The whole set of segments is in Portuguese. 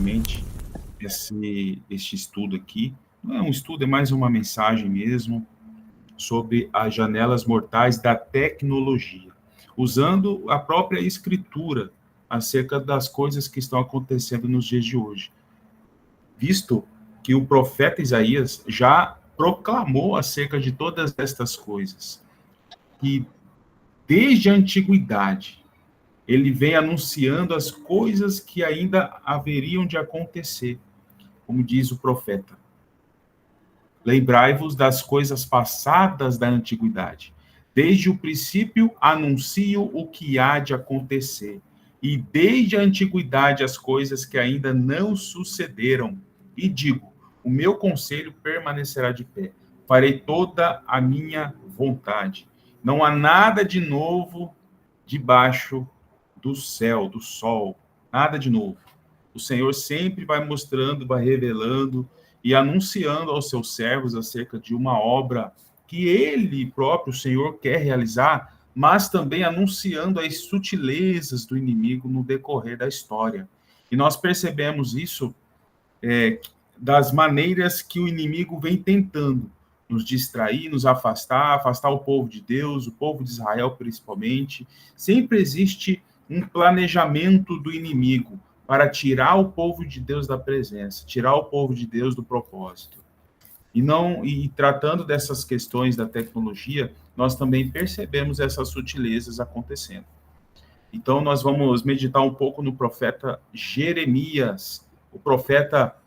novamente este estudo aqui. Não é um estudo, é mais uma mensagem mesmo sobre as janelas mortais da tecnologia, usando a própria escritura acerca das coisas que estão acontecendo nos dias de hoje, visto que o profeta Isaías já proclamou acerca de todas estas coisas, que desde a antiguidade ele vem anunciando as coisas que ainda haveriam de acontecer, como diz o profeta. Lembrai-vos das coisas passadas da antiguidade. Desde o princípio anuncio o que há de acontecer, e desde a antiguidade as coisas que ainda não sucederam. E digo, o meu conselho permanecerá de pé. Farei toda a minha vontade. Não há nada de novo debaixo do céu, do sol. Nada de novo. O Senhor sempre vai mostrando, vai revelando e anunciando aos seus servos acerca de uma obra que ele próprio, o Senhor, quer realizar, mas também anunciando as sutilezas do inimigo no decorrer da história. E nós percebemos isso das maneiras que o inimigo vem tentando nos distrair, nos afastar, afastar o povo de Deus, o povo de Israel principalmente. Sempre existe um planejamento do inimigo para tirar o povo de Deus da presença, tirar o povo de Deus do propósito. E tratando dessas questões da tecnologia, nós também percebemos essas sutilezas acontecendo. Então, nós vamos meditar um pouco no profeta Jeremias, o profeta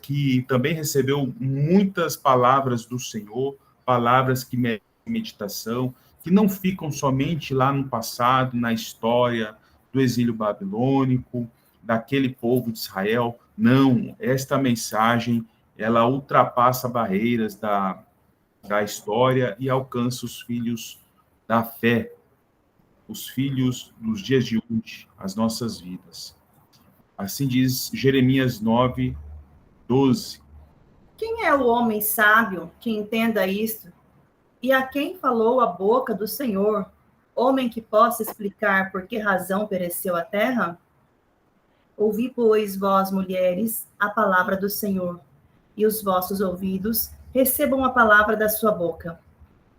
que também recebeu muitas palavras do Senhor, palavras que merecem meditação, que não ficam somente lá no passado, na história do exílio babilônico, daquele povo de Israel. Não, esta mensagem, ela ultrapassa barreiras da história e alcança os filhos da fé, os filhos dos dias de hoje, as nossas vidas. Assim diz Jeremias 9, 12. Quem é o homem sábio que entenda isto? E a quem falou a boca do Senhor? Homem que possa explicar por que razão pereceu a terra? Ouvi, pois, vós, mulheres, a palavra do Senhor, e os vossos ouvidos recebam a palavra da sua boca.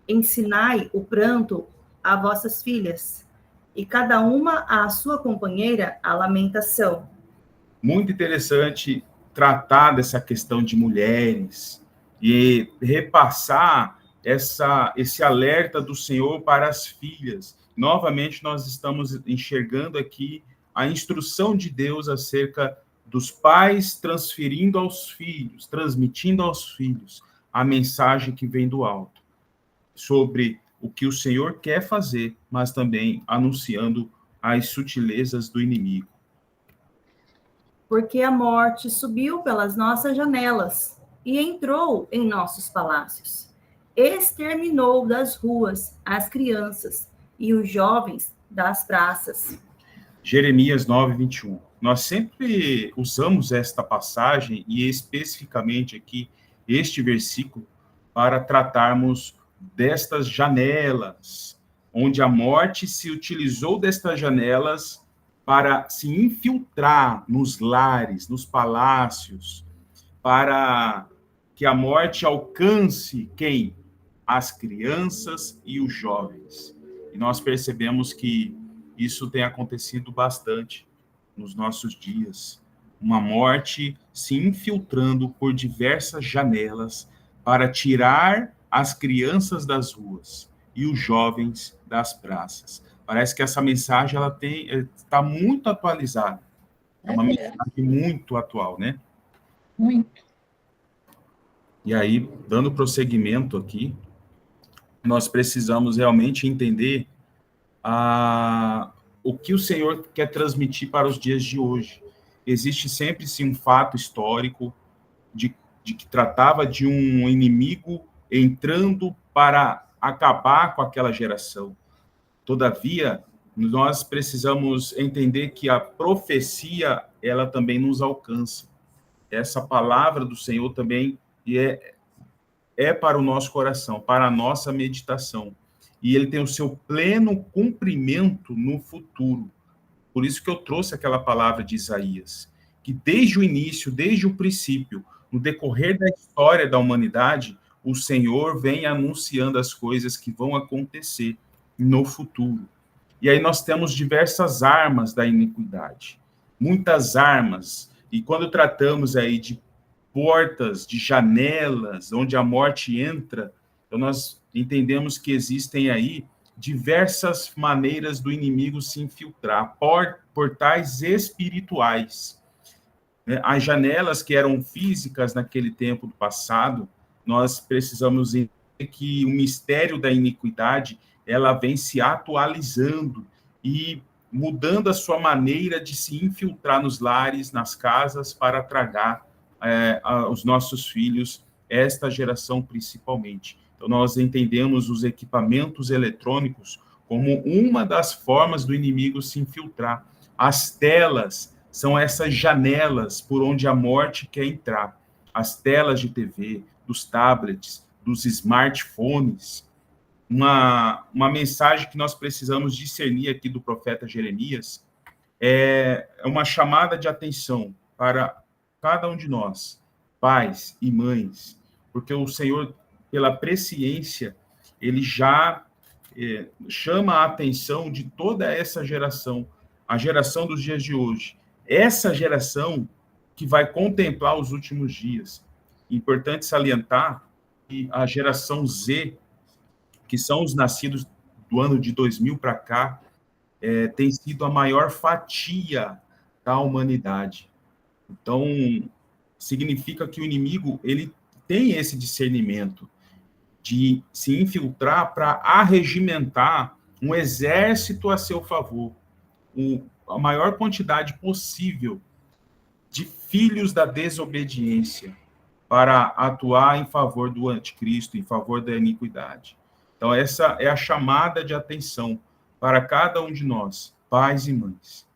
Ensinai o pranto a vossas filhas, e cada uma à sua companheira a lamentação. Muito interessante tratar dessa questão de mulheres e repassar esse alerta do Senhor para as filhas. Novamente, nós estamos enxergando aqui a instrução de Deus acerca dos pais transferindo aos filhos, transmitindo aos filhos a mensagem que vem do alto, sobre o que o Senhor quer fazer, mas também anunciando as sutilezas do inimigo. Porque a morte subiu pelas nossas janelas e entrou em nossos palácios. Exterminou das ruas as crianças e os jovens das praças. Jeremias 9, 21. Nós sempre usamos esta passagem e especificamente aqui este versículo para tratarmos destas janelas, onde a morte se utilizou destas janelas para se infiltrar nos lares, nos palácios, para que a morte alcance quem? As crianças e os jovens. E nós percebemos que isso tem acontecido bastante nos nossos dias. Uma morte se infiltrando por diversas janelas para tirar as crianças das ruas e os jovens das praças. Parece que essa mensagem ela está muito atualizada. É uma mensagem muito atual, né? Muito. E aí, dando prosseguimento aqui, nós precisamos realmente entender o que o Senhor quer transmitir para os dias de hoje. Existe sempre, sim, um fato histórico de que tratava de um inimigo entrando para acabar com aquela geração. Todavia, nós precisamos entender que a profecia, ela também nos alcança. Essa palavra do Senhor também é para o nosso coração, para a nossa meditação. E ele tem o seu pleno cumprimento no futuro. Por isso que eu trouxe aquela palavra de Isaías, que desde o início, desde o princípio, no decorrer da história da humanidade, o Senhor vem anunciando as coisas que vão acontecer no futuro. E aí nós temos diversas armas da iniquidade, muitas armas. E quando tratamos aí de portas, de janelas, onde a morte entra, então nós entendemos que existem aí diversas maneiras do inimigo se infiltrar, portais espirituais. As janelas que eram físicas naquele tempo do passado, nós precisamos entender que o mistério da iniquidade, ela vem se atualizando e mudando a sua maneira de se infiltrar nos lares, nas casas, para tragar os nossos filhos, esta geração principalmente. Então, nós entendemos os equipamentos eletrônicos como uma das formas do inimigo se infiltrar. As telas são essas janelas por onde a morte quer entrar. As telas de TV, dos tablets, dos smartphones. Uma mensagem que nós precisamos discernir aqui do profeta Jeremias é uma chamada de atenção para cada um de nós, pais e mães, porque o Senhor, pela presciência, ele já chama a atenção de toda essa geração, a geração dos dias de hoje, essa geração que vai contemplar os últimos dias. Importante salientar que a geração Z, que são os nascidos do ano de 2000 para cá, tem sido a maior fatia da humanidade. Então, significa que o inimigo ele tem esse discernimento de se infiltrar para arregimentar um exército a seu favor, a maior quantidade possível de filhos da desobediência para atuar em favor do anticristo, em favor da iniquidade. Então, essa é a chamada de atenção para cada um de nós, pais e mães,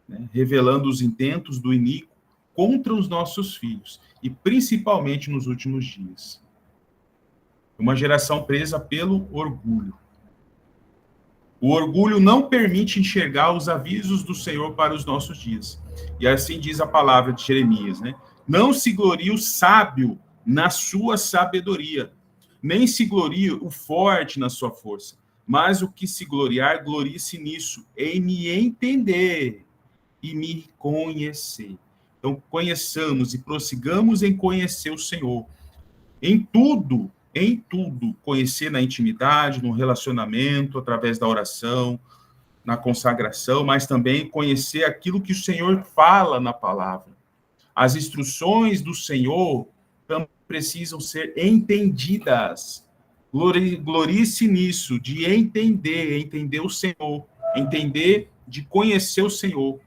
né? Revelando os intentos do iníquo contra os nossos filhos, e principalmente nos últimos dias. Uma geração presa pelo orgulho. O orgulho não permite enxergar os avisos do Senhor para os nossos dias. E assim diz a palavra de Jeremias, né? Não se glorie o sábio na sua sabedoria, nem se glorie o forte na sua força, mas o que se gloriar, glorie-se nisso, em me entender e me conhecer. Então, conheçamos e prossigamos em conhecer o Senhor. Em tudo, conhecer na intimidade, no relacionamento, através da oração, na consagração, mas também conhecer aquilo que o Senhor fala na palavra. As instruções do Senhor também precisam ser entendidas. Glorie-se nisso, de entender o Senhor, de conhecer o Senhor,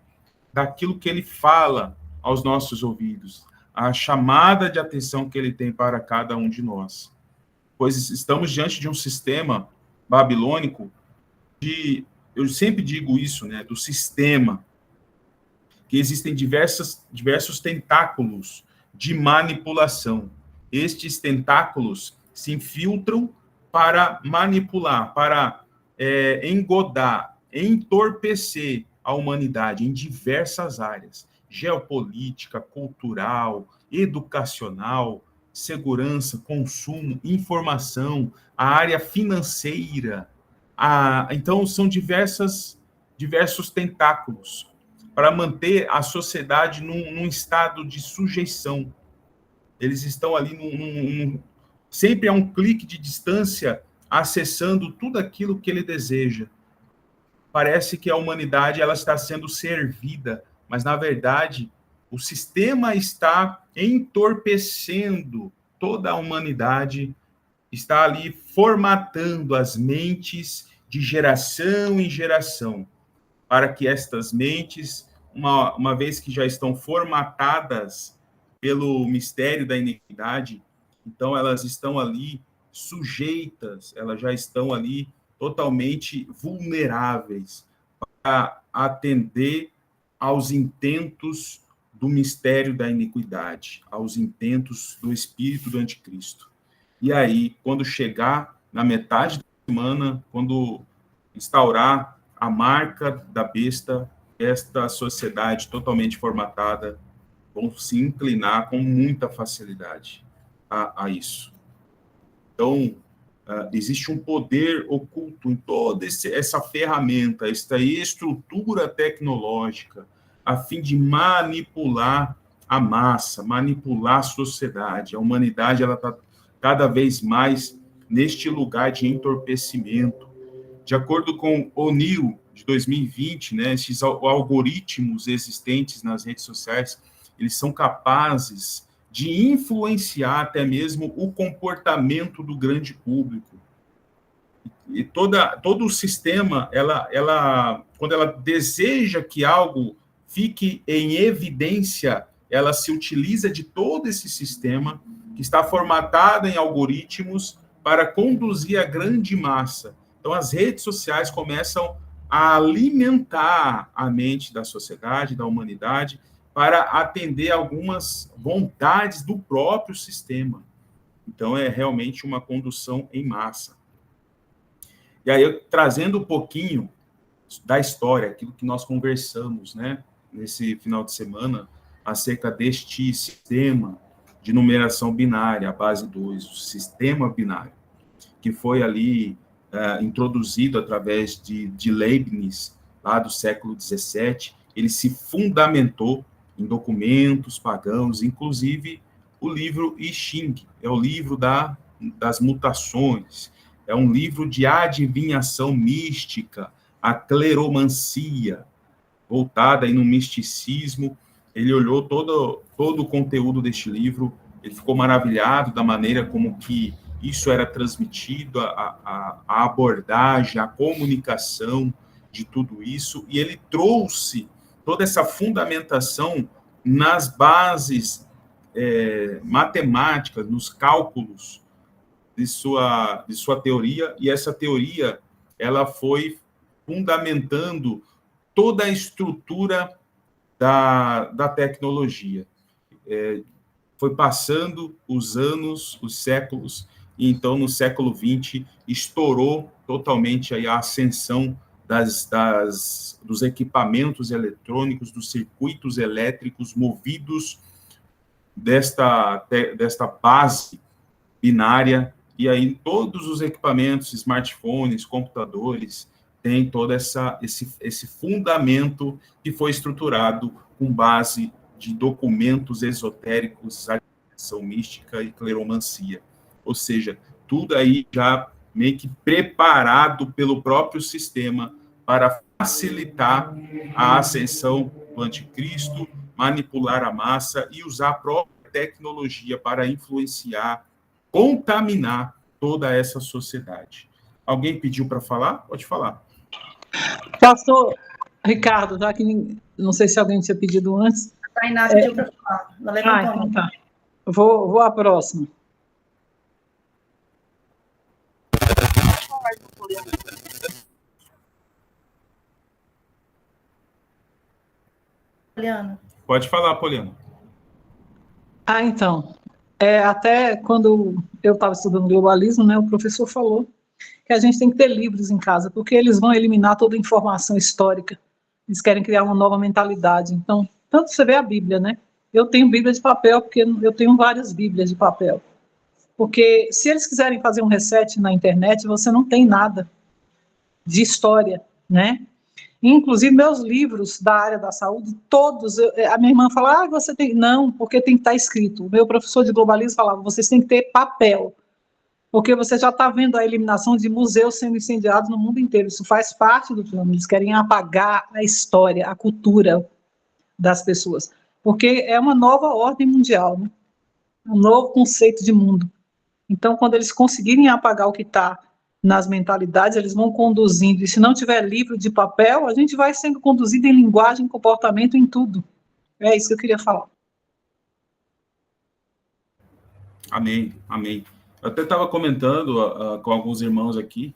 daquilo que Ele fala aos nossos ouvidos, a chamada de atenção que Ele tem para cada um de nós. Pois estamos diante de um sistema babilônico eu sempre digo isso, né, do sistema, que existem diversos tentáculos de manipulação. Estes tentáculos se infiltram para manipular, para engodar, entorpecer a humanidade em diversas áreas: geopolítica, cultural, educacional, segurança, consumo, informação, a área financeira. Então, são diversos tentáculos para manter a sociedade num estado de sujeição. Eles estão ali sempre a um clique de distância, acessando tudo aquilo que ele deseja. Parece que a humanidade ela está sendo servida, mas, na verdade, o sistema está entorpecendo toda a humanidade, está ali formatando as mentes de geração em geração, para que estas mentes, uma vez que já estão formatadas pelo mistério da iniquidade, então elas estão ali sujeitas, elas já estão ali totalmente vulneráveis para atender aos intentos do mistério da iniquidade, aos intentos do espírito do anticristo. E aí, quando chegar na metade da semana, quando instaurar a marca da besta, esta sociedade totalmente formatada vão se inclinar com muita facilidade a isso. Então, existe um poder oculto em toda essa ferramenta, esta estrutura tecnológica, a fim de manipular a massa, manipular a sociedade. A humanidade ela está cada vez mais neste lugar de entorpecimento. De acordo com o O'Neill, de 2020, né, esses algoritmos existentes nas redes sociais, eles são capazes de influenciar até mesmo o comportamento do grande público. E todo o sistema, quando ela deseja que algo fique em evidência, ela se utiliza de todo esse sistema que está formatado em algoritmos para conduzir a grande massa. Então, as redes sociais começam a alimentar a mente da sociedade, da humanidade, para atender algumas vontades do próprio sistema. Então, é realmente uma condução em massa. E aí, trazendo um pouquinho da história, aquilo que nós conversamos, né, nesse final de semana, acerca deste sistema de numeração binária, a base 2, o sistema binário, que foi ali introduzido através de Leibniz, lá do século XVII. Ele se fundamentou em documentos pagãos, inclusive o livro I Ching, é o livro das mutações, é um livro de adivinhação mística, a cleromancia, voltada aí no misticismo. Ele olhou todo o conteúdo deste livro, ele ficou maravilhado da maneira como que isso era transmitido, a abordagem, a comunicação de tudo isso, e ele trouxe toda essa fundamentação nas bases matemáticas, nos cálculos de sua teoria, e essa teoria ela foi fundamentando toda a estrutura da tecnologia. Foi passando os anos, os séculos, e então no século XX estourou totalmente aí a ascensão dos equipamentos eletrônicos, dos circuitos elétricos movidos desta base binária, e aí todos os equipamentos, smartphones, computadores, têm todo esse fundamento que foi estruturado com base de documentos esotéricos, adivinhação mística e cleromancia. Ou seja, tudo aí já meio que preparado pelo próprio sistema para facilitar a ascensão do anticristo, manipular a massa e usar a própria tecnologia para influenciar, contaminar toda essa sociedade. Alguém pediu para falar? Pode falar. Pastor Ricardo, já que não sei se alguém tinha pedido antes. A Tainá pediu para falar. Então tá. Vou à próxima. Poliana. Pode falar, Poliana. Então, até quando eu estava estudando globalismo, né, o professor falou que a gente tem que ter livros em casa, porque eles vão eliminar toda a informação histórica. Eles querem criar uma nova mentalidade. Então, tanto você vê a Bíblia, né? Eu tenho Bíblia de papel, porque eu tenho várias Bíblias de papel. Porque se eles quiserem fazer um reset na internet, você não tem nada de história, né? Inclusive, meus livros da área da saúde, todos, a minha irmã fala, você tem... Não, porque tem que estar escrito. O meu professor de globalismo falava, vocês têm que ter papel, porque você já está vendo a eliminação de museus sendo incendiados no mundo inteiro. Isso faz parte do plano. Eles querem apagar a história, a cultura das pessoas, porque é uma nova ordem mundial, né? Um novo conceito de mundo. Então, quando eles conseguirem apagar o que está nas mentalidades, eles vão conduzindo, e se não tiver livro de papel, a gente vai sendo conduzido em linguagem, comportamento, em tudo. É isso que eu queria falar. Amém, amém. Eu até estava comentando com alguns irmãos aqui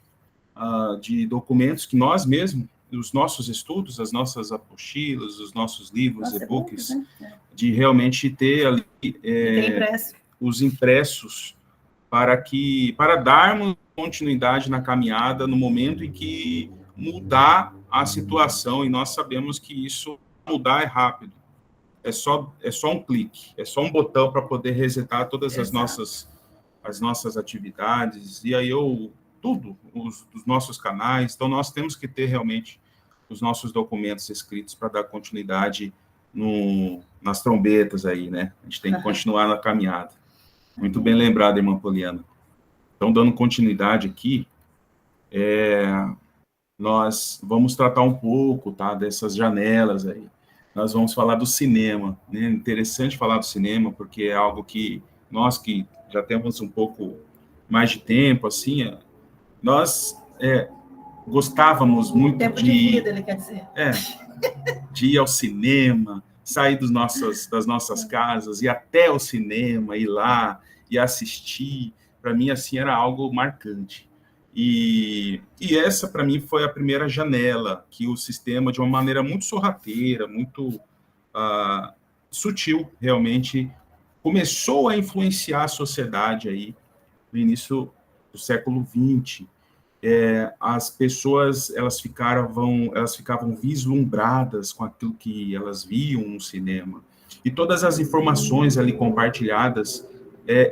de documentos que nós mesmos, os nossos estudos, as nossas apostilas, os nossos livros, e-books, né? De realmente ter ali os impressos para darmos continuidade na caminhada no momento em que mudar a situação, e nós sabemos que isso mudar é rápido. é só um clique, é só um botão para poder resetar todas as nossas atividades, e aí tudo, os nossos canais. Então, nós temos que ter realmente os nossos documentos escritos para dar continuidade nas trombetas aí, né? A gente tem que continuar na caminhada. Muito bem lembrado, irmã Poliana. Então, dando continuidade aqui, nós vamos tratar um pouco, tá, dessas janelas aí. Nós vamos falar do cinema, né? Interessante falar do cinema, porque é algo que nós que já temos um pouco mais de tempo, assim, nós gostávamos muito tempo de vida, ele quer dizer. De ir ao cinema, sair das nossas casas, ir até o cinema, ir lá e assistir. Para mim, assim, era algo marcante. E essa, para mim, foi a primeira janela que o sistema, de uma maneira muito sorrateira, muito sutil, realmente, começou a influenciar a sociedade aí no início do século XX. As pessoas elas ficavam vislumbradas com aquilo que elas viam no cinema, e todas as informações ali compartilhadas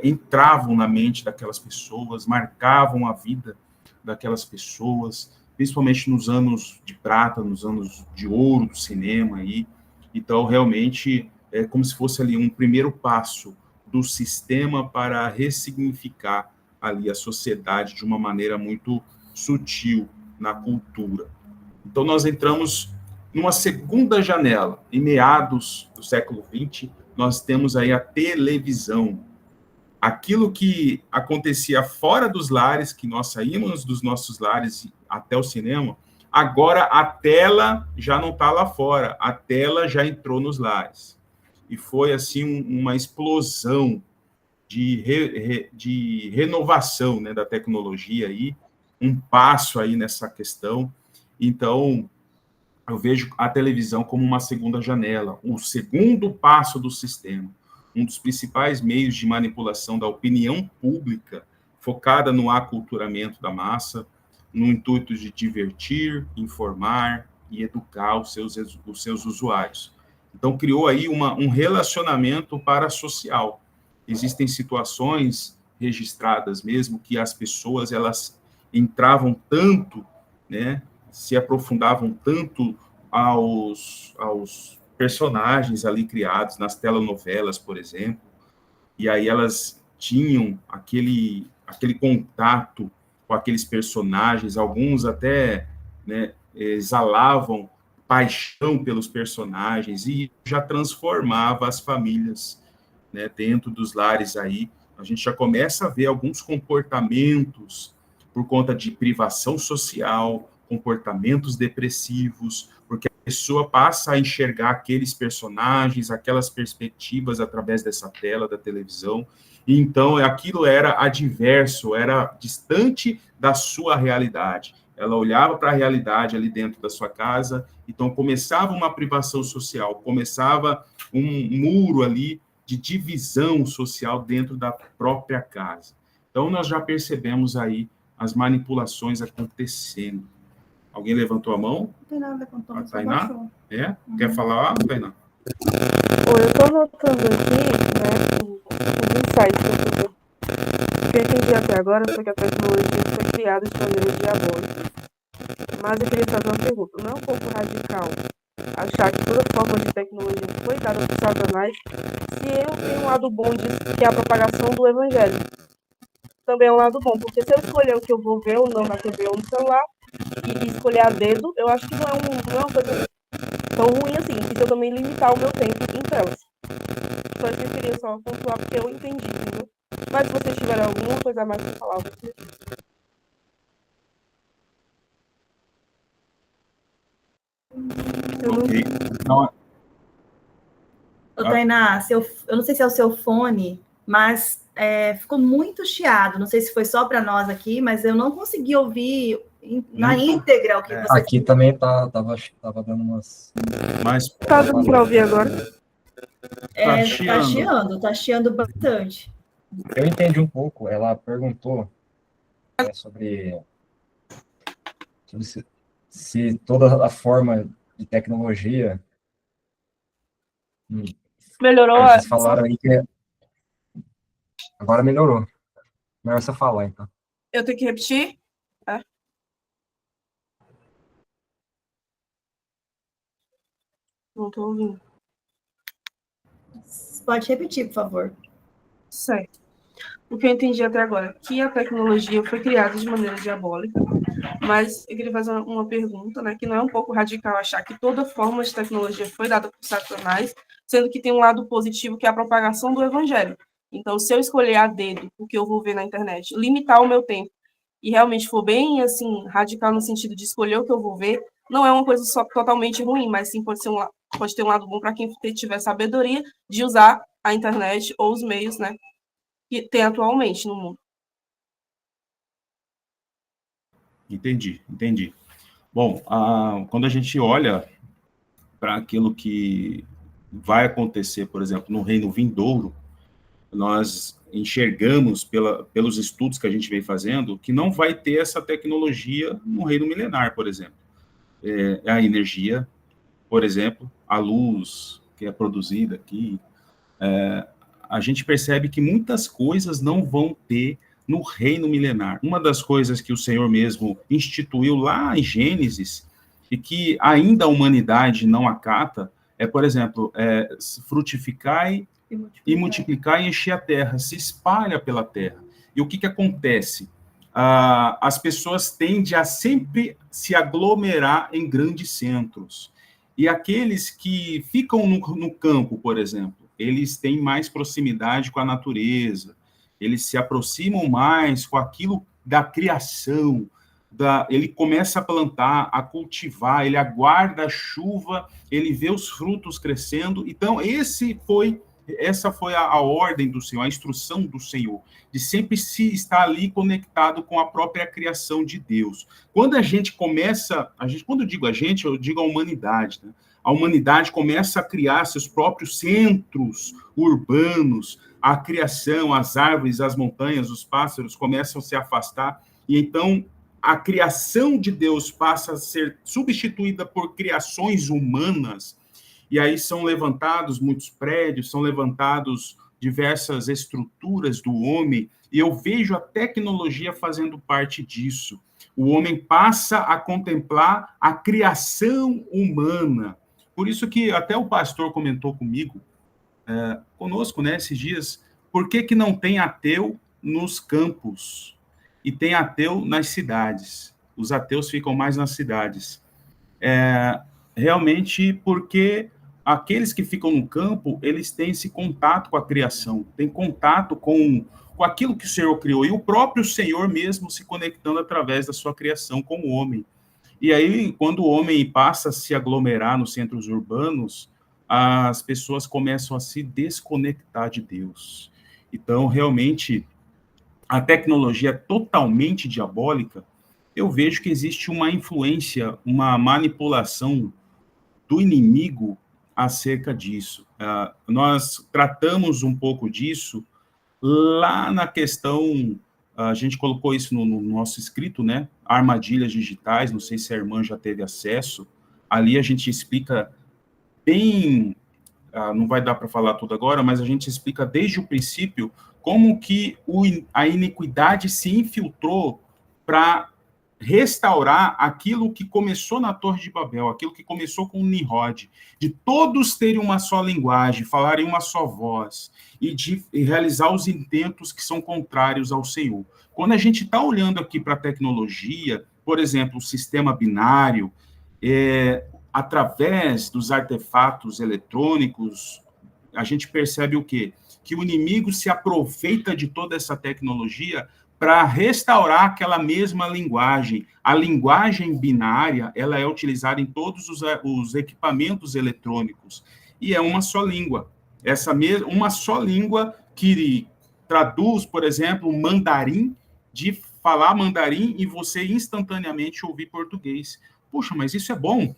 entravam na mente daquelas pessoas, marcavam a vida daquelas pessoas, principalmente nos anos de prata, nos anos de ouro do cinema aí. Então, realmente, é como se fosse ali um primeiro passo do sistema para ressignificar ali a sociedade de uma maneira muito sutil na cultura. Então, nós entramos numa segunda janela. Em meados do século XX, nós temos aí a televisão. Aquilo que acontecia fora dos lares, que nós saímos dos nossos lares até o cinema, agora a tela já não está lá fora, a tela já entrou nos lares. E foi, assim, uma explosão de renovação, né, da tecnologia aí, um passo aí nessa questão. Então, eu vejo a televisão como uma segunda janela, o segundo passo do sistema, um dos principais meios de manipulação da opinião pública, focada no aculturamento da massa, no intuito de divertir, informar e educar os seus usuários. Então, criou aí um relacionamento parasocial. Existem situações registradas mesmo que as pessoas elas entravam tanto, né, se aprofundavam tanto aos personagens ali criados nas telenovelas, por exemplo, e aí elas tinham aquele contato com aqueles personagens, alguns até, né, exalavam paixão pelos personagens e já transformava as famílias, né, dentro dos lares aí. A gente já começa a ver alguns comportamentos por conta de privação social, comportamentos depressivos, porque a pessoa passa a enxergar aqueles personagens, aquelas perspectivas através dessa tela da televisão, e então aquilo era adverso, era distante da sua realidade. Ela olhava para a realidade ali dentro da sua casa, então começava uma privação social, começava um muro ali de divisão social dentro da própria casa. Então, nós já percebemos aí as manipulações acontecendo. Alguém levantou a mão? Não tem nada, Antônio, só Tainá? baixou. Quer falar, Tainá? Oi, eu estou notando aqui, né, os insights que eu tô. O que eu entendi até agora foi que a tecnologia foi criada de maneira diabólica. Mas eu queria fazer uma pergunta. Não é um pouco radical achar que toda forma de tecnologia foi dada por Satanás, se eu tenho um lado bom disso, que é a propagação do evangelho? Também é um lado bom, porque se eu escolher o que eu vou ver ou não na TV ou no celular, e escolher a dedo, eu acho que não é uma coisa tão ruim assim, e se eu também limitar o meu tempo em telas. Só isso que eu queria só pontuar, porque eu entendi, entendeu? Mas se vocês tiverem alguma coisa a mais para falar, vocês... Ok. Então, Ô, Tainá, eu não sei se é o seu fone, mas ficou muito chiado. Não sei se foi só para nós aqui, mas eu não consegui ouvir na íntegra o que você... Aqui também tava dando umas... mas Tá dando para ouvir agora? Tá chiando bastante. Eu entendi um pouco. Ela perguntou sobre se toda a forma de tecnologia Hum. Melhorou? Vocês falaram aí que agora melhorou. Melhor você falar, então. Eu tenho que repetir? É. Não tô ouvindo. Pode repetir, por favor. Certo. O que eu entendi até agora, que a tecnologia foi criada de maneira diabólica, mas eu queria fazer uma pergunta, né, que não é um pouco radical achar que toda forma de tecnologia foi dada por Satanás, sendo que tem um lado positivo que é a propagação do evangelho. Então, se eu escolher a dedo o que eu vou ver na internet, limitar o meu tempo e realmente for bem assim radical no sentido de escolher o que eu vou ver, não é uma coisa só totalmente ruim, mas sim pode ter um lado bom para quem tiver sabedoria de usar a internet ou os meios, né, que tem atualmente no mundo. Entendi. Bom, quando a gente olha para aquilo que vai acontecer, por exemplo, no reino vindouro, nós enxergamos pelos estudos que a gente vem fazendo que não vai ter essa tecnologia no reino milenar, por exemplo. A energia, por exemplo, a luz que é produzida aqui, a gente percebe que muitas coisas não vão ter no reino milenar. Uma das coisas que o Senhor mesmo instituiu lá em Gênesis e que ainda a humanidade não acata é, por exemplo, frutificai e multiplicar e encher a terra, se espalha pela terra. E o que acontece? As pessoas tendem a sempre se aglomerar em grandes centros. E aqueles que ficam no campo, por exemplo, eles têm mais proximidade com a natureza, eles se aproximam mais com aquilo da criação, ele começa a plantar, a cultivar, ele aguarda a chuva, ele vê os frutos crescendo. Então, essa foi a ordem do Senhor, a instrução do Senhor, de sempre se estar ali conectado com a própria criação de Deus. Quando a gente começa, quando eu digo a gente, eu digo a humanidade, né? A humanidade começa a criar seus próprios centros urbanos, a criação, as árvores, as montanhas, os pássaros começam a se afastar, e então a criação de Deus passa a ser substituída por criações humanas, e aí são levantados muitos prédios, são levantados diversas estruturas do homem, e eu vejo a tecnologia fazendo parte disso. O homem passa a contemplar a criação humana. Por isso que até o pastor comentou conosco, né, esses dias, por que não tem ateu nos campos e tem ateu nas cidades? Os ateus ficam mais nas cidades. Realmente porque aqueles que ficam no campo, eles têm esse contato com a criação, têm contato com aquilo que o Senhor criou, e o próprio Senhor mesmo se conectando através da sua criação com o homem. E aí, quando o homem passa a se aglomerar nos centros urbanos, as pessoas começam a se desconectar de Deus. Então, realmente, a tecnologia é totalmente diabólica. Eu vejo que existe uma influência, uma manipulação do inimigo acerca disso. Nós tratamos um pouco disso lá na questão, a gente colocou isso no nosso escrito, né? Armadilhas digitais, não sei se a irmã já teve acesso. Ali a gente explica bem, não vai dar para falar tudo agora, mas a gente explica desde o princípio como que a iniquidade se infiltrou para restaurar aquilo que começou na Torre de Babel, aquilo que começou com Nimrod, de todos terem uma só linguagem, falarem uma só voz, e de realizar os intentos que são contrários ao Senhor. Quando a gente está olhando aqui para a tecnologia, por exemplo, o sistema binário, através dos artefatos eletrônicos, a gente percebe o quê? Que o inimigo se aproveita de toda essa tecnologia para restaurar aquela mesma linguagem. A linguagem binária, ela é utilizada em todos os equipamentos eletrônicos, e é uma só língua. Uma só língua que traduz, por exemplo, mandarim, de falar mandarim e você instantaneamente ouvir português. Puxa, mas isso é bom.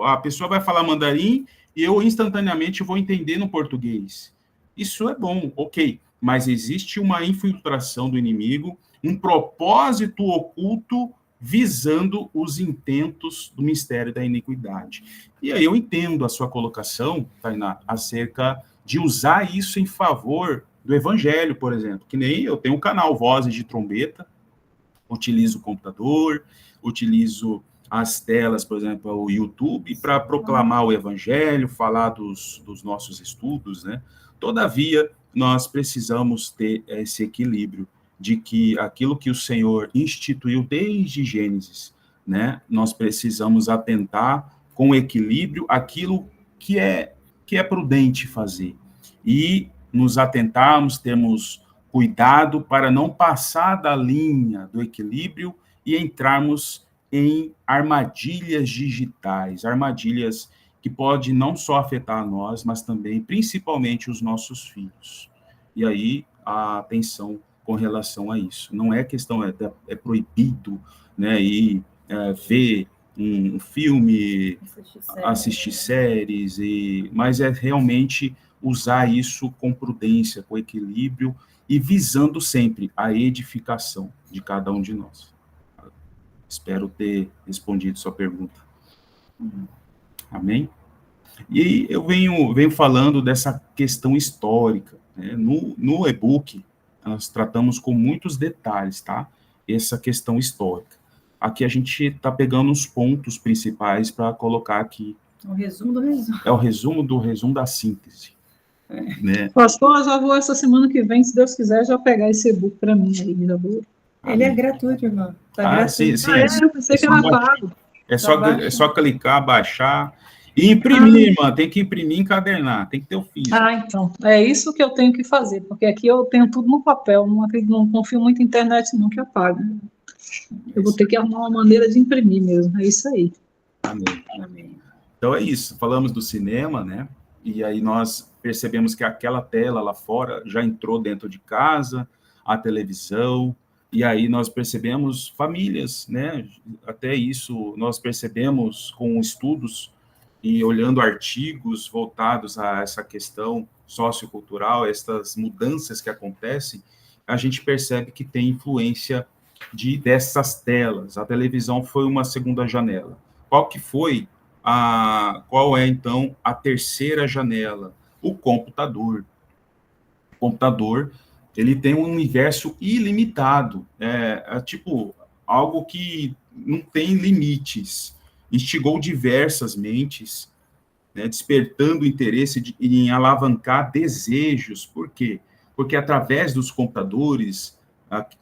A pessoa vai falar mandarim e eu instantaneamente vou entender no português. Isso é bom, ok. Mas existe uma infiltração do inimigo, um propósito oculto visando os intentos do mistério da iniquidade. E aí eu entendo a sua colocação, Tainá, acerca de usar isso em favor do evangelho, por exemplo, que nem eu tenho um canal Vozes de Trombeta, utilizo o computador, utilizo as telas, por exemplo, o YouTube, para proclamar o evangelho, falar dos nossos estudos, né? Todavia, nós precisamos ter esse equilíbrio de que aquilo que o Senhor instituiu desde Gênesis, né? Nós precisamos atentar com equilíbrio aquilo que é prudente fazer. E nos atentarmos, termos cuidado para não passar da linha do equilíbrio e entrarmos em armadilhas digitais, armadilhas que podem não só afetar nós, mas também, principalmente, os nossos filhos. E aí, a atenção com relação a isso. Não é questão, é proibido, né, ir ver um filme, assistir séries, mas é realmente usar isso com prudência, com equilíbrio, e visando sempre a edificação de cada um de nós. Espero ter respondido sua pergunta. Amém? E eu venho falando dessa questão histórica, né? No e-book, nós tratamos com muitos detalhes, tá? Essa questão histórica. Aqui a gente está pegando os pontos principais para colocar aqui. O resumo do resumo. É o resumo do resumo da síntese. Né? Pastor, eu já vou essa semana que vem, se Deus quiser, já pegar esse e-book para mim aí, já vou. Ele é gratuito, irmão. Tá gratuito. Sim. Eu pensei que era pago. É só clicar, baixar e imprimir, irmã. Tem que imprimir e encadernar, tem que ter o físico. Então, é isso que eu tenho que fazer, porque aqui eu tenho tudo no papel, não confio muito na internet, não, que apaga. Eu vou ter que arrumar uma maneira de imprimir mesmo, é isso aí. Amém. Então é isso, falamos do cinema, né? E aí nós percebemos que aquela tela lá fora já entrou dentro de casa, a televisão, e aí nós percebemos famílias, né? Até isso nós percebemos com estudos e olhando artigos voltados a essa questão sociocultural, essas mudanças que acontecem, a gente percebe que tem influência dessas telas. A televisão foi uma segunda janela. Qual é, então, a terceira janela? O computador. O computador, ele tem um universo ilimitado, tipo algo que não tem limites. Instigou diversas mentes, né, despertando interesse em alavancar desejos. Por quê? Porque através dos computadores,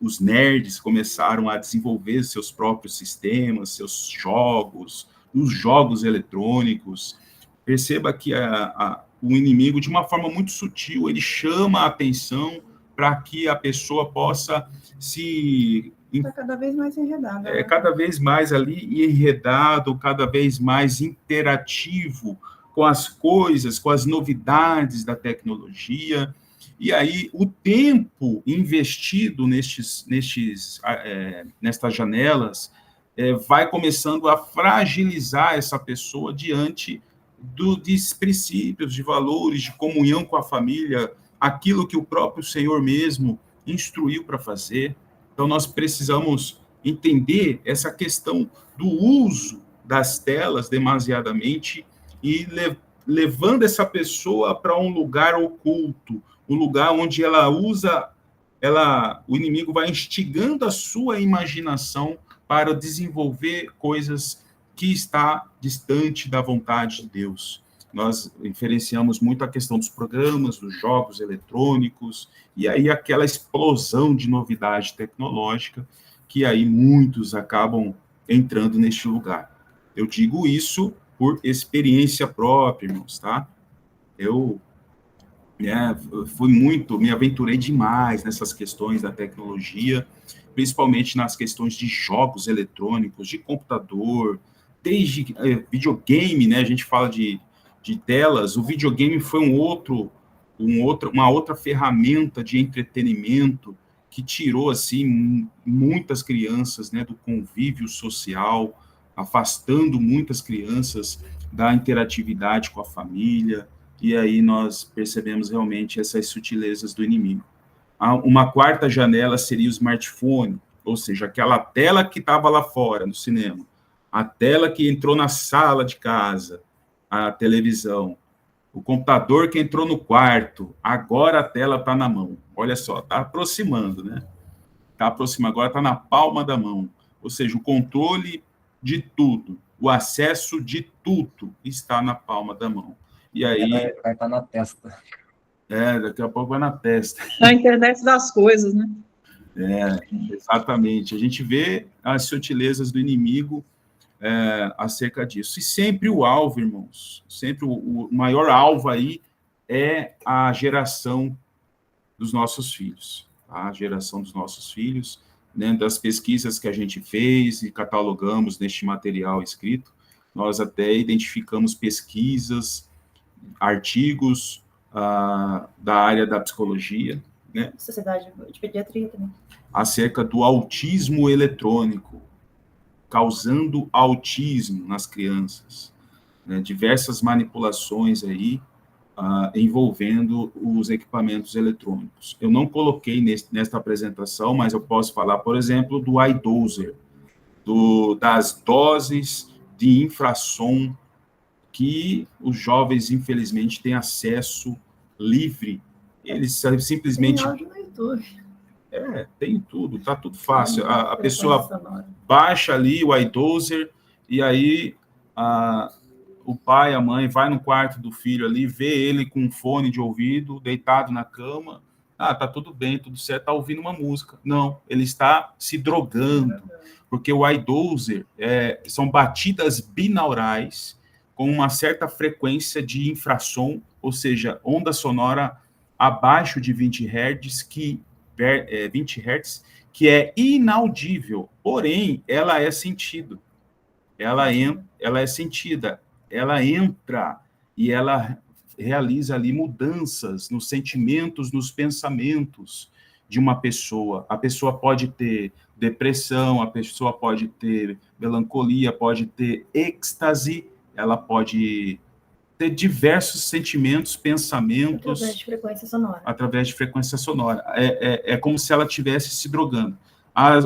os nerds começaram a desenvolver seus próprios sistemas, seus jogos, os jogos eletrônicos. Perceba que o inimigo, de uma forma muito sutil, ele chama a atenção para que a pessoa possa se... Está cada vez mais enredado. Né? Cada vez mais ali enredado, cada vez mais interativo com as coisas, com as novidades da tecnologia. E aí, o tempo investido nestas janelas vai começando a fragilizar essa pessoa diante dos princípios, de valores, de comunhão com a família, aquilo que o próprio Senhor mesmo instruiu para fazer. Então, nós precisamos entender essa questão do uso das telas demasiadamente e levando essa pessoa para um lugar oculto, um lugar onde o inimigo vai instigando a sua imaginação para desenvolver coisas que está distante da vontade de Deus. Nós diferenciamos muito a questão dos programas, dos jogos eletrônicos, e aí aquela explosão de novidade tecnológica, que aí muitos acabam entrando neste lugar. Eu digo isso por experiência própria, irmãos, tá? Eu me aventurei demais nessas questões da tecnologia, principalmente nas questões de jogos eletrônicos, de computador, desde videogame, né? A gente fala de telas, o videogame foi uma outra ferramenta de entretenimento que tirou, assim, muitas crianças, né, do convívio social, afastando muitas crianças da interatividade com a família, e aí nós percebemos realmente essas sutilezas do inimigo. Uma quarta janela seria o smartphone, ou seja, aquela tela que estava lá fora, no cinema, a tela que entrou na sala de casa, a televisão, o computador que entrou no quarto, agora a tela está na mão. Olha só, está aproximando, né? Está aproximando, agora está na palma da mão. Ou seja, o controle de tudo, o acesso de tudo está na palma da mão. E aí... Vai estar na testa. Daqui a pouco vai na testa. A internet das coisas, né? Exatamente. A gente vê as sutilezas do inimigo acerca disso. E sempre o alvo, irmãos, sempre o maior alvo aí é a geração dos nossos filhos. Tá? A geração dos nossos filhos, né, das pesquisas que a gente fez e catalogamos neste material escrito, nós até identificamos pesquisas, artigos da área da psicologia, né? Sociedade de Pediatria também. Acerca do autismo eletrônico, causando autismo nas crianças, né? Diversas manipulações aí envolvendo os equipamentos eletrônicos. Eu não coloquei nesta apresentação, mas eu posso falar, por exemplo, do iDoser, das doses de infrassom que os jovens, infelizmente, têm acesso livre. Eles simplesmente... Tem áudio no YouTube. Tem tudo, está tudo fácil. A pessoa baixa ali o iDoser e aí o pai, a mãe, vai no quarto do filho ali, vê ele com um fone de ouvido, deitado na cama. Tá tudo bem, tudo certo, está ouvindo uma música. Não, ele está se drogando, porque o iDoser são batidas binaurais com uma certa frequência de infrassom, ou seja, onda sonora abaixo de 20 Hz, 20 Hz, que é inaudível, porém, ela é sentido. Ela é sentida, ela entra e ela realiza ali mudanças nos sentimentos, nos pensamentos de uma pessoa. A pessoa pode ter depressão, a pessoa pode ter melancolia, pode ter êxtase, ela pode ter diversos sentimentos, pensamentos... Através de frequência sonora. Através de frequência sonora. É como se ela estivesse se drogando.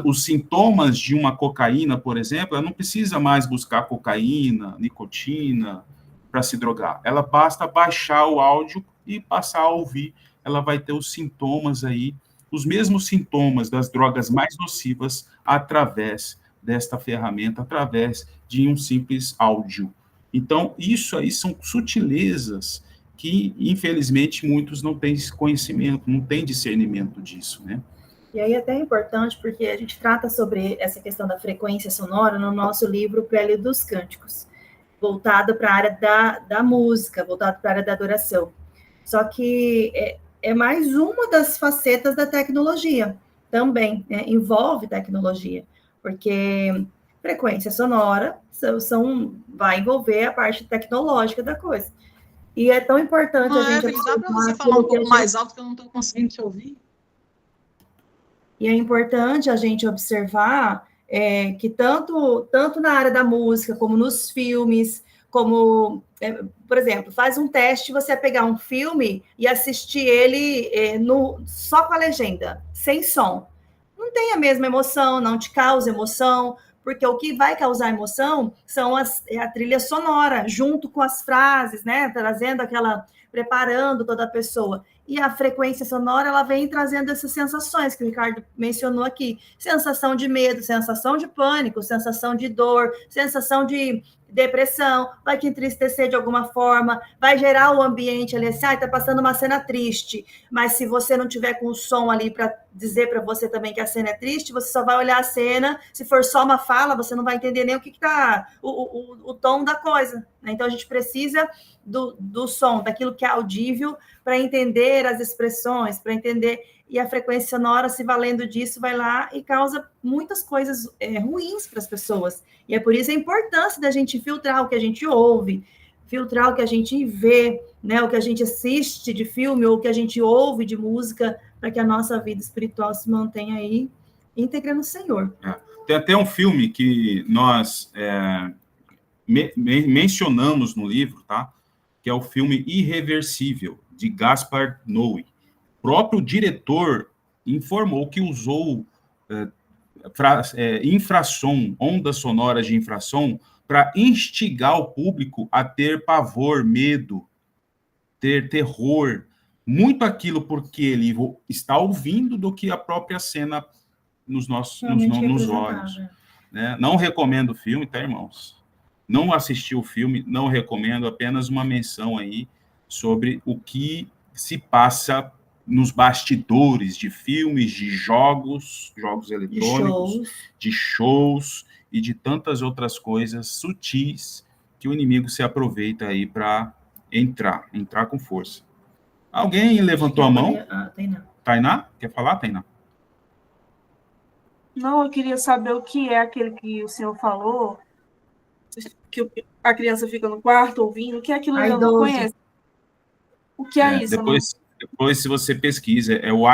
Os sintomas de uma cocaína, por exemplo, ela não precisa mais buscar cocaína, nicotina, para se drogar. Ela basta baixar o áudio e passar a ouvir. Ela vai ter os sintomas aí, os mesmos sintomas das drogas mais nocivas através desta ferramenta, através de um simples áudio. Então, isso aí são sutilezas que, infelizmente, muitos não têm conhecimento, não têm discernimento disso, né? E aí é até importante, porque a gente trata sobre essa questão da frequência sonora no nosso livro Prélio dos Cânticos, voltado para a área da música, voltado para a área da adoração. Só que é mais uma das facetas da tecnologia também, né? Envolve tecnologia, porque frequência sonora vai envolver a parte tecnológica da coisa. E é tão importante a gente... Dá para você falar um pouco mais alto que eu não estou conseguindo te ouvir? E é importante a gente observar que tanto na área da música, como nos filmes, como, por exemplo, faz um teste, você pegar um filme e assistir ele só com a legenda, sem som. Não tem a mesma emoção, não te causa emoção, porque o que vai causar emoção é a trilha sonora, junto com as frases, né? Preparando toda a pessoa. E a frequência sonora, ela vem trazendo essas sensações que o Ricardo mencionou aqui. Sensação de medo, sensação de pânico, sensação de dor, sensação de depressão, vai te entristecer de alguma forma, vai gerar o ambiente ali assim, tá passando uma cena triste, mas se você não tiver com o som ali para dizer para você também que a cena é triste, você só vai olhar a cena, se for só uma fala, você não vai entender nem o que tá, o tom da coisa, né? Então a gente precisa do som, daquilo que é audível, para entender as expressões, para entender, e a frequência sonora, se valendo disso, vai lá e causa muitas coisas ruins para as pessoas. E é por isso a importância da gente filtrar o que a gente ouve, filtrar o que a gente vê, né, o que a gente assiste de filme, ou o que a gente ouve de música, para que a nossa vida espiritual se mantenha aí íntegra no Senhor. Tem até um filme que nós mencionamos no livro, tá? Que é o filme Irreversível, de Gaspar Noé. O próprio diretor informou que usou infrassom, ondas sonoras de infrassom, para instigar o público a ter pavor, medo, ter terror, muito aquilo porque ele está ouvindo do que a própria cena nos olhos. Né? Não recomendo o filme, tá, irmãos? Não assisti o filme, não recomendo, apenas uma menção aí sobre o que se passa nos bastidores de filmes, de jogos eletrônicos, de shows e de tantas outras coisas sutis que o inimigo se aproveita aí para entrar com força. Alguém levantou a mão? Tainá? Quer falar, Tainá? Não, eu queria saber o que é aquele que o senhor falou, que a criança fica no quarto ouvindo, o que é aquilo que eu não conheço? O que é isso? Depois, se você pesquisa, é o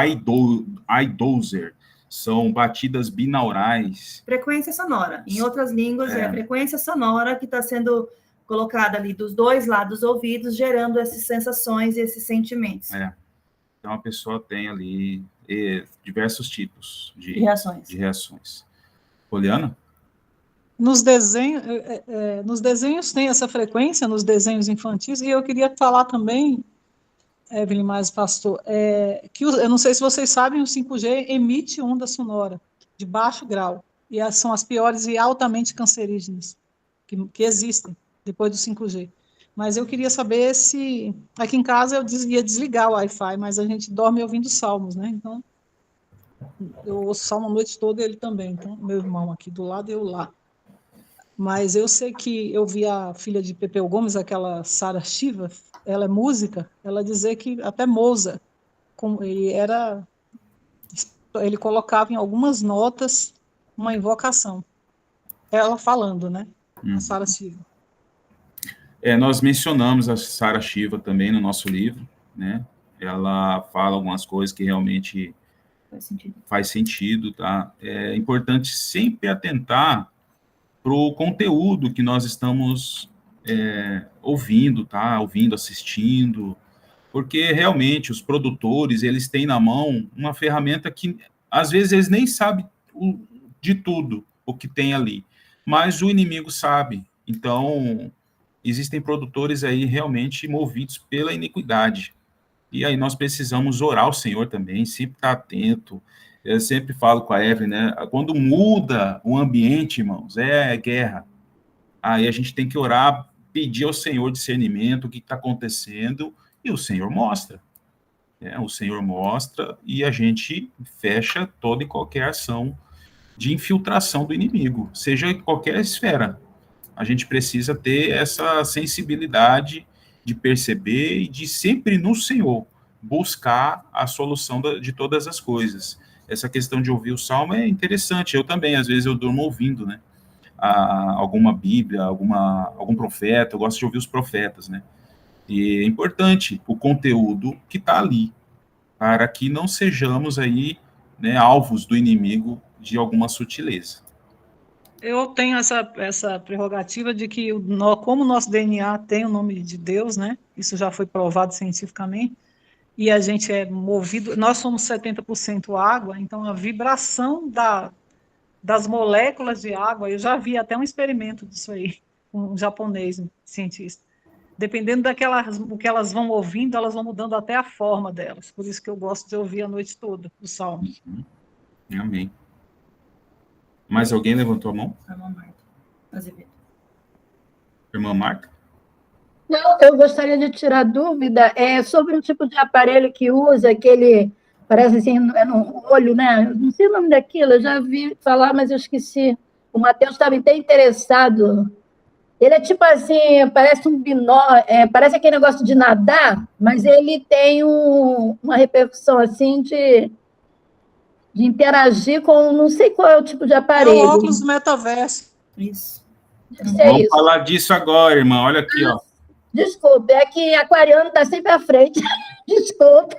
iDozer, são batidas binaurais. Frequência sonora. Em outras línguas, é a frequência sonora que está sendo colocada ali dos dois lados dos ouvidos, gerando essas sensações e esses sentimentos. Então, a pessoa tem ali diversos tipos de reações. Poliana? Nos desenhos tem essa frequência, nos desenhos infantis, e eu queria falar também, Evelyn, mais pastor, que eu não sei se vocês sabem, o 5G emite onda sonora de baixo grau, e são as piores e altamente cancerígenas que existem depois do 5G. Mas eu queria saber se... Aqui em casa eu ia desligar o Wi-Fi, mas a gente dorme ouvindo salmos, né? Então, eu ouço salmo a noite toda, ele também. Então, meu irmão aqui do lado e eu lá. Mas eu sei que eu vi a filha de Pepeu Gomes, aquela Sara Shiva, ela é música, ela dizer que até Mozart, ele colocava em algumas notas uma invocação. Ela falando, né? A Sara Shiva. Nós mencionamos a Sara Shiva também no nosso livro, né? Ela fala algumas coisas que realmente faz sentido, tá? É importante sempre atentar para o conteúdo que nós estamos ouvindo, tá? Ouvindo, assistindo, porque realmente os produtores, eles têm na mão uma ferramenta que, às vezes, eles nem sabem de tudo o que tem ali, mas o inimigo sabe. Então, existem produtores aí realmente movidos pela iniquidade. E aí nós precisamos orar ao Senhor também, sempre estar atento. Eu sempre falo com a Evelyn, né? Quando muda o ambiente, irmãos, é guerra. Aí a gente tem que orar, pedir ao Senhor discernimento, o que está acontecendo, e o Senhor mostra. O Senhor mostra e a gente fecha toda e qualquer ação de infiltração do inimigo, seja em qualquer esfera. A gente precisa ter essa sensibilidade de perceber e de sempre no Senhor buscar a solução de todas as coisas. Essa questão de ouvir o Salmo é interessante. Eu também, às vezes, eu durmo ouvindo, né? Alguma Bíblia, algum profeta. Eu gosto de ouvir os profetas, né? E é importante o conteúdo que está ali, para que não sejamos aí, né, alvos do inimigo de alguma sutileza. Eu tenho essa prerrogativa de que, como o nosso DNA tem o nome de Deus, né? Isso já foi provado cientificamente, e a gente é movido, nós somos 70% água, então a vibração das moléculas de água, eu já vi até um experimento disso aí, um japonês, um cientista. Dependendo do que elas vão ouvindo, elas vão mudando até a forma delas. Por isso que eu gosto de ouvir a noite toda os salmos. Amém. Mais alguém levantou a mão? Irmã Marta. Azevedo. Irmã Marta? Não, eu gostaria de tirar dúvida sobre um tipo de aparelho que usa, aquele, parece assim, no olho, né? Não sei o nome daquilo, eu já vi falar, mas eu esqueci. O Matheus estava até interessado. Ele é tipo assim, parece um binóculo, parece aquele negócio de nadar, mas ele tem uma repercussão assim de interagir com, não sei qual é o tipo de aparelho. É o óculos do metaverso. Isso. Vamos falar disso agora, irmã. Olha aqui, ó. Desculpe, é que aquariano está sempre à frente. Desculpe.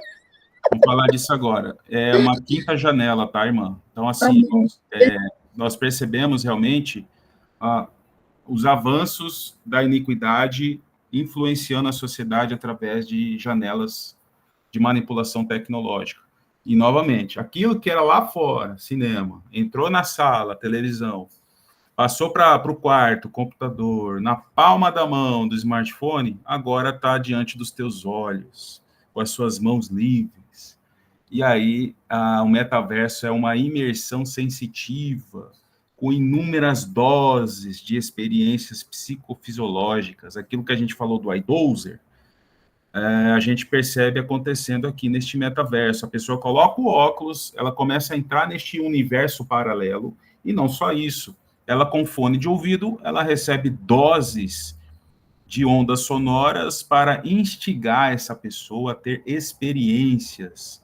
Vamos falar disso agora. É uma quinta janela, tá, irmã? Então, assim, nós percebemos realmente os avanços da iniquidade influenciando a sociedade através de janelas de manipulação tecnológica. E, novamente, aquilo que era lá fora, cinema, entrou na sala, televisão, passou para o quarto, computador, na palma da mão do smartphone, agora está diante dos teus olhos, com as suas mãos livres. E aí, o metaverso é uma imersão sensitiva, com inúmeras doses de experiências psicofisiológicas, aquilo que a gente falou do iDozer, a gente percebe acontecendo aqui neste metaverso. A pessoa coloca o óculos, ela começa a entrar neste universo paralelo, e não só isso, ela com fone de ouvido, ela recebe doses de ondas sonoras para instigar essa pessoa a ter experiências.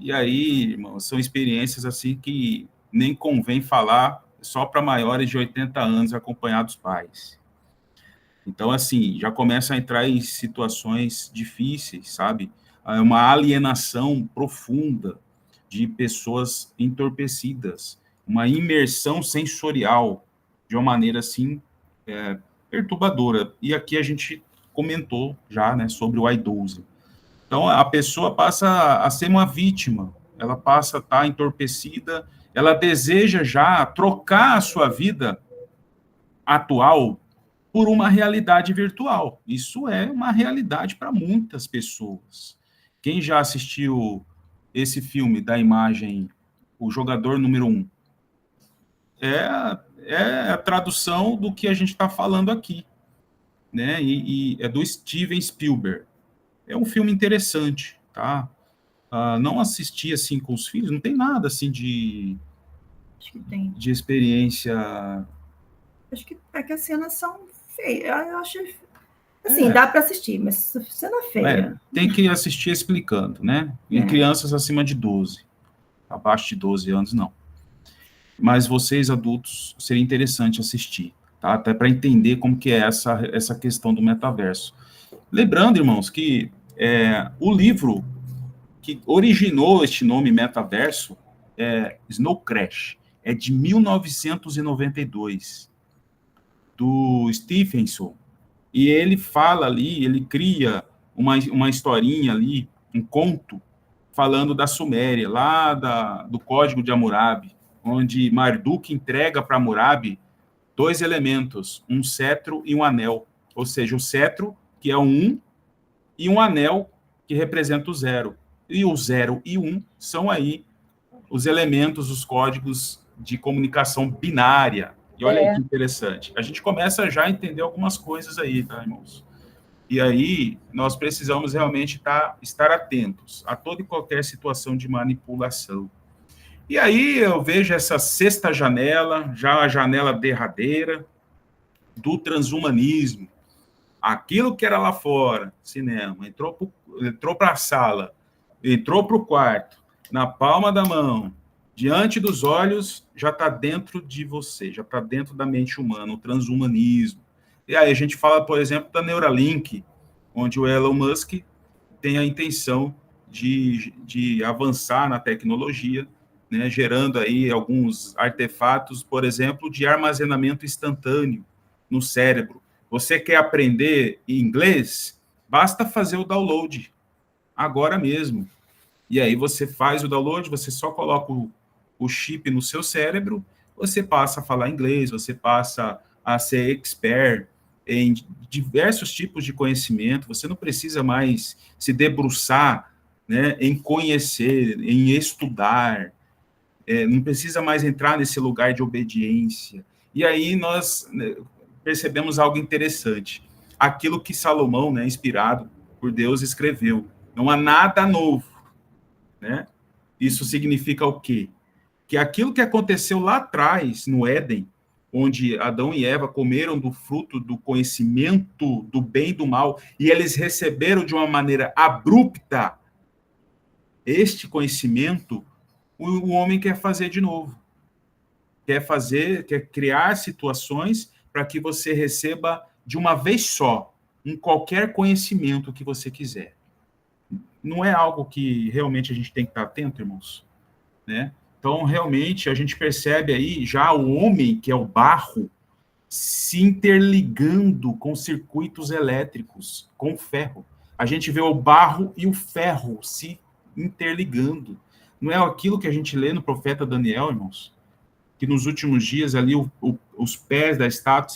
E aí, irmão, são experiências assim que nem convém falar só para maiores de 80 anos acompanhados pais. Então, assim, já começa a entrar em situações difíceis, sabe? É uma alienação profunda de pessoas entorpecidas, uma imersão sensorial de uma maneira, assim, perturbadora. E aqui a gente comentou já, né, sobre o iDozer. Então, a pessoa passa a ser uma vítima, ela passa a estar entorpecida, ela deseja já trocar a sua vida atual por uma realidade virtual. Isso é uma realidade para muitas pessoas. Quem já assistiu esse filme da imagem, O Jogador Número 1? É a tradução do que a gente está falando aqui, né? E é do Steven Spielberg. É um filme interessante, tá? Não assisti assim com os filhos, não tem nada assim Acho que tem. de experiência. Acho que é que as cenas são feias. Eu acho. Assim, dá para assistir, mas cena feia. Tem que assistir explicando, né? Em crianças acima de 12. Abaixo de 12 anos, não. Mas vocês, adultos, seria interessante assistir, tá? Até para entender como que é essa questão do metaverso. Lembrando, irmãos, que o livro que originou este nome metaverso é Snow Crash, é de 1992, do Stephenson. E ele fala ali, ele cria uma historinha ali, um conto, falando da Suméria, lá do Código de Hammurabi, onde Marduk entrega para Hammurabi 2 elementos, um cetro e um anel. Ou seja, o cetro, que é o 1, e um anel, que representa o 0. E o 0 e 1 são aí os elementos, os códigos de comunicação binária. E olha aí que interessante. A gente começa já a entender algumas coisas aí, tá, irmãos? E aí, nós precisamos realmente estar atentos a toda e qualquer situação de manipulação. E aí, eu vejo essa 6ª janela, já a janela derradeira, do transhumanismo. Aquilo que era lá fora, cinema, entrou para a sala, entrou para o quarto, na palma da mão, diante dos olhos, já está dentro de você, já está dentro da mente humana, o transhumanismo. E aí a gente fala, por exemplo, da Neuralink, onde o Elon Musk tem a intenção de avançar na tecnologia, né, gerando aí alguns artefatos, por exemplo, de armazenamento instantâneo no cérebro. Você quer aprender inglês? Basta fazer o download, agora mesmo. E aí você faz o download, você só coloca o chip no seu cérebro, você passa a falar inglês, você passa a ser expert em diversos tipos de conhecimento, você não precisa mais se debruçar, né, em conhecer, em estudar, não precisa mais entrar nesse lugar de obediência. E aí nós percebemos algo interessante. Aquilo que Salomão, né, inspirado por Deus, escreveu. Não há nada novo, né? Isso significa o quê? Que aquilo que aconteceu lá atrás, no Éden, onde Adão e Eva comeram do fruto do conhecimento do bem e do mal, e eles receberam de uma maneira abrupta este conhecimento, o homem quer fazer de novo. Quer criar situações para que você receba de uma vez só, qualquer conhecimento que você quiser. Não é algo que realmente a gente tem que estar atento, irmãos, né? Então, realmente, a gente percebe aí já o homem, que é o barro, se interligando com circuitos elétricos, com ferro. A gente vê o barro e o ferro se interligando. Não é aquilo que a gente lê no profeta Daniel, irmãos? Que nos últimos dias ali os pés da estátua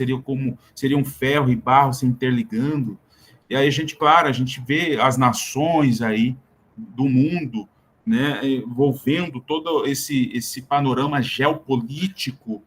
seriam ferro e barro se interligando. E aí a gente vê as nações aí do mundo, né, envolvendo todo esse panorama geopolítico,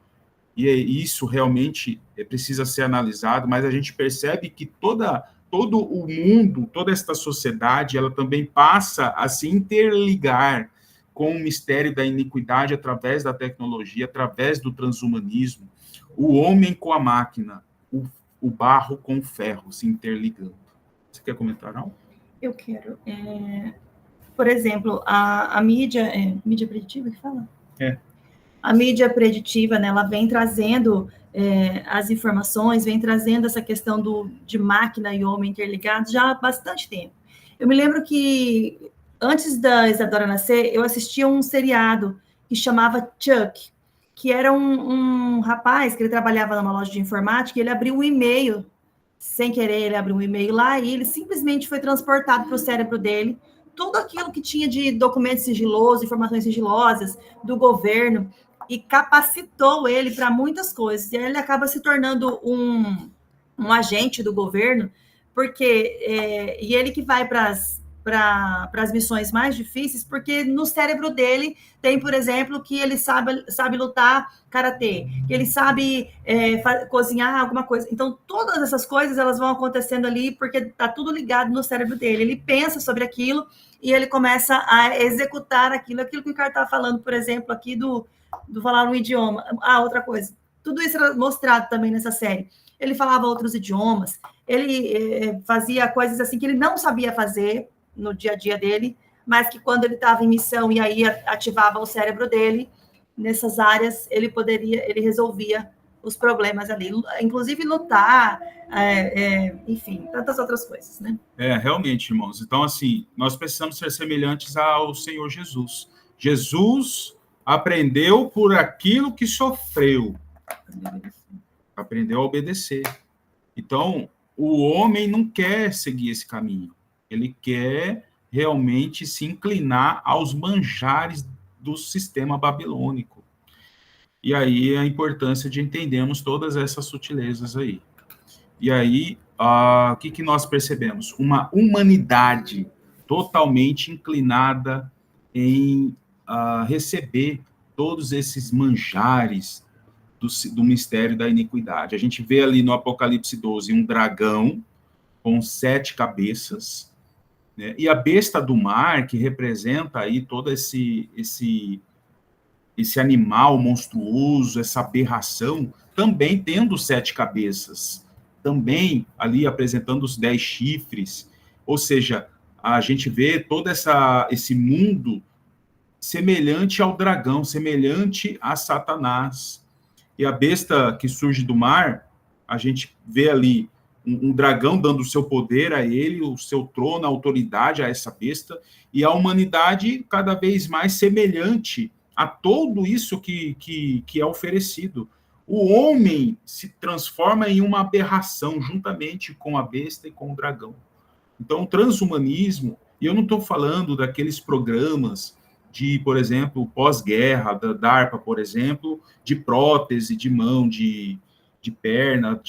e isso realmente precisa ser analisado, mas a gente percebe que todo o mundo, toda esta sociedade, ela também passa a se interligar com o mistério da iniquidade através da tecnologia, através do transhumanismo, o homem com a máquina, o barro com o ferro se interligando. Você quer comentar, não? Eu quero. Por exemplo, a mídia... mídia preditiva que fala? A mídia preditiva, né, ela vem trazendo as informações, vem trazendo essa questão de máquina e homem interligados já há bastante tempo. Eu me lembro que, antes da Isadora nascer, eu assistia um seriado que chamava Chuck, que era um rapaz que ele trabalhava numa loja de informática, e ele abriu um e-mail, sem querer, ele abriu um e-mail lá, e ele simplesmente foi transportado para o cérebro dele, tudo aquilo que tinha de documentos sigilosos, informações sigilosas do governo, e capacitou ele para muitas coisas. E aí ele acaba se tornando um agente do governo, porque e ele que vai para as missões mais difíceis, porque no cérebro dele tem, por exemplo, que ele sabe lutar karatê, que ele sabe cozinhar alguma coisa. Então, todas essas coisas elas vão acontecendo ali, porque está tudo ligado no cérebro dele. Ele pensa sobre aquilo e ele começa a executar aquilo que o cara está falando, por exemplo, aqui do falar um idioma. Outra coisa. Tudo isso era mostrado também nessa série. Ele falava outros idiomas, ele fazia coisas assim que ele não sabia fazer no dia a dia dele, mas que quando ele estava em missão e aí ativava o cérebro dele, nessas áreas, ele resolvia os problemas ali, inclusive lutar, enfim, tantas outras coisas, né? Realmente, irmãos. Então, assim, nós precisamos ser semelhantes ao Senhor Jesus. Jesus aprendeu por aquilo que sofreu. Aprendeu a obedecer. Então, o homem não quer seguir esse caminho. Ele quer realmente se inclinar aos manjares do sistema babilônico. E aí a importância de entendermos todas essas sutilezas aí. E aí, o que nós percebemos? Uma humanidade totalmente inclinada em receber todos esses manjares do mistério da iniquidade. A gente vê ali no Apocalipse 12 um dragão com 7 cabeças, né? E a besta do mar, que representa aí todo esse animal monstruoso, essa aberração, também tendo 7 cabeças, também ali apresentando os 10 chifres, ou seja, a gente vê todo esse mundo semelhante ao dragão, semelhante a Satanás. E a besta que surge do mar, a gente vê ali um dragão dando o seu poder a ele, o seu trono, a autoridade a essa besta, e a humanidade cada vez mais semelhante a tudo isso que é oferecido. O homem se transforma em uma aberração juntamente com a besta e com o dragão. Então, o transhumanismo, e eu não estou falando daqueles programas de, por exemplo, pós-guerra, da DARPA, por exemplo, de prótese de mão, de perna,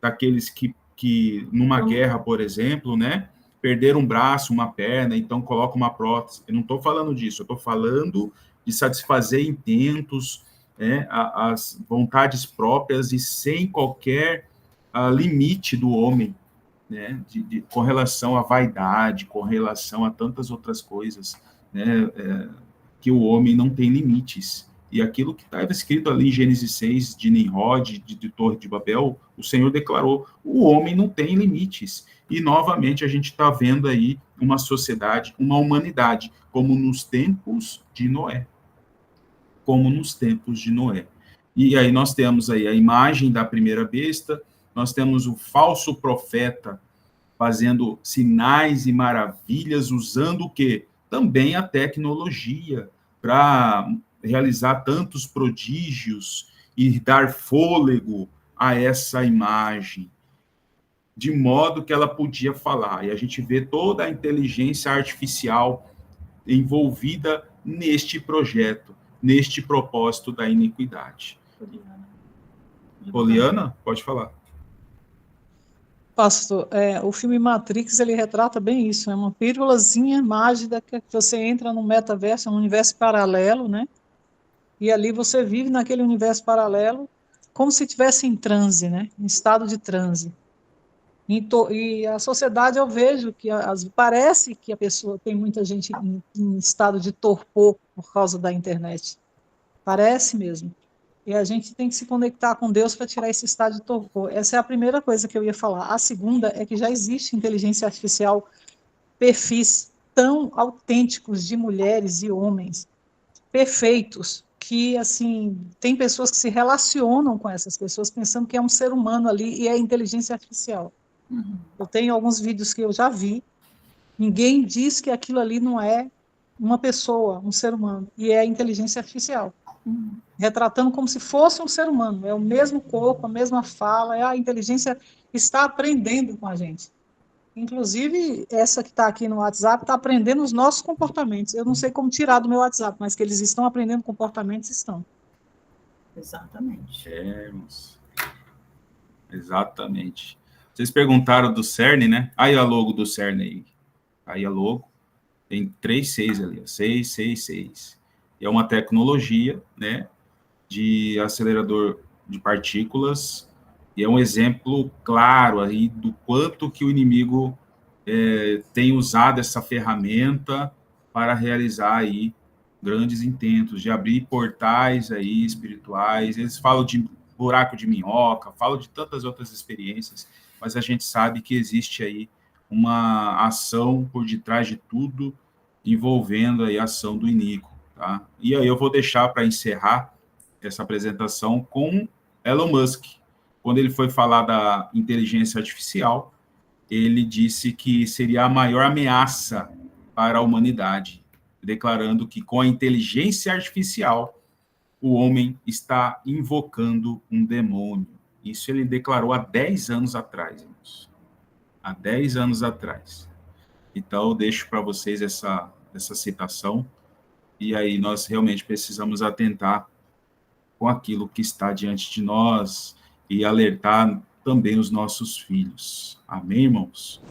daqueles que numa guerra, por exemplo, né, perderam um braço, uma perna, então coloca uma prótese. Eu não estou falando disso, eu estou falando de satisfazer intentos, né, as vontades próprias e sem qualquer limite do homem, né, com relação à vaidade, com relação a tantas outras coisas, né, que o homem não tem limites. E aquilo que estava escrito ali em Gênesis 6, de Nimrod, de Torre de Babel, o Senhor declarou, o homem não tem limites. E, novamente, a gente está vendo aí uma sociedade, uma humanidade, como nos tempos de Noé. Como nos tempos de Noé. E aí nós temos aí a imagem da primeira besta, nós temos o falso profeta fazendo sinais e maravilhas, usando o quê? Também a tecnologia para realizar tantos prodígios e dar fôlego a essa imagem, de modo que ela podia falar. E a gente vê toda a inteligência artificial envolvida neste projeto, neste propósito da iniquidade. Poliana, pode falar. Pastor, o filme Matrix, ele retrata bem isso, é uma pílulazinha mágica que você entra num metaverso, um universo paralelo, né? E ali você vive naquele universo paralelo como se estivesse em transe, né? Em estado de transe. E a sociedade, eu vejo que parece que a pessoa, tem muita gente em estado de torpor por causa da internet. Parece mesmo. E a gente tem que se conectar com Deus para tirar esse estado de torpor. Essa é a primeira coisa que eu ia falar. A segunda é que já existe inteligência artificial, perfis tão autênticos de mulheres e homens, perfeitos, que, assim, tem pessoas que se relacionam com essas pessoas pensando que é um ser humano ali e é inteligência artificial. Eu tenho alguns vídeos que eu já vi, ninguém diz que aquilo ali não é uma pessoa, um ser humano, e é inteligência artificial. Retratando como se fosse um ser humano, é o mesmo corpo, a mesma fala, a inteligência está aprendendo com a gente. Inclusive, essa que está aqui no WhatsApp está aprendendo os nossos comportamentos. Eu não sei como tirar do meu WhatsApp, mas que eles estão aprendendo comportamentos, estão. Exatamente. Exatamente. Vocês perguntaram do CERN, né? Aí a logo do CERN aí. Aí a logo. Tem 3 6 ali, 666. É uma tecnologia, né, de acelerador de partículas, e é um exemplo claro aí do quanto que o inimigo tem usado essa ferramenta para realizar aí grandes intentos, de abrir portais aí espirituais. Eles falam de buraco de minhoca, falam de tantas outras experiências, mas a gente sabe que existe aí uma ação por detrás de tudo, envolvendo aí a ação do iníquo, tá? E aí eu vou deixar para encerrar essa apresentação com Elon Musk. Quando ele foi falar da inteligência artificial, ele disse que seria a maior ameaça para a humanidade, declarando que com a inteligência artificial o homem está invocando um demônio. Isso ele declarou há 10 anos atrás, irmãos. Há 10 anos atrás. Então, eu deixo para vocês essa citação, e aí nós realmente precisamos atentar com aquilo que está diante de nós e alertar também os nossos filhos. Amém, irmãos?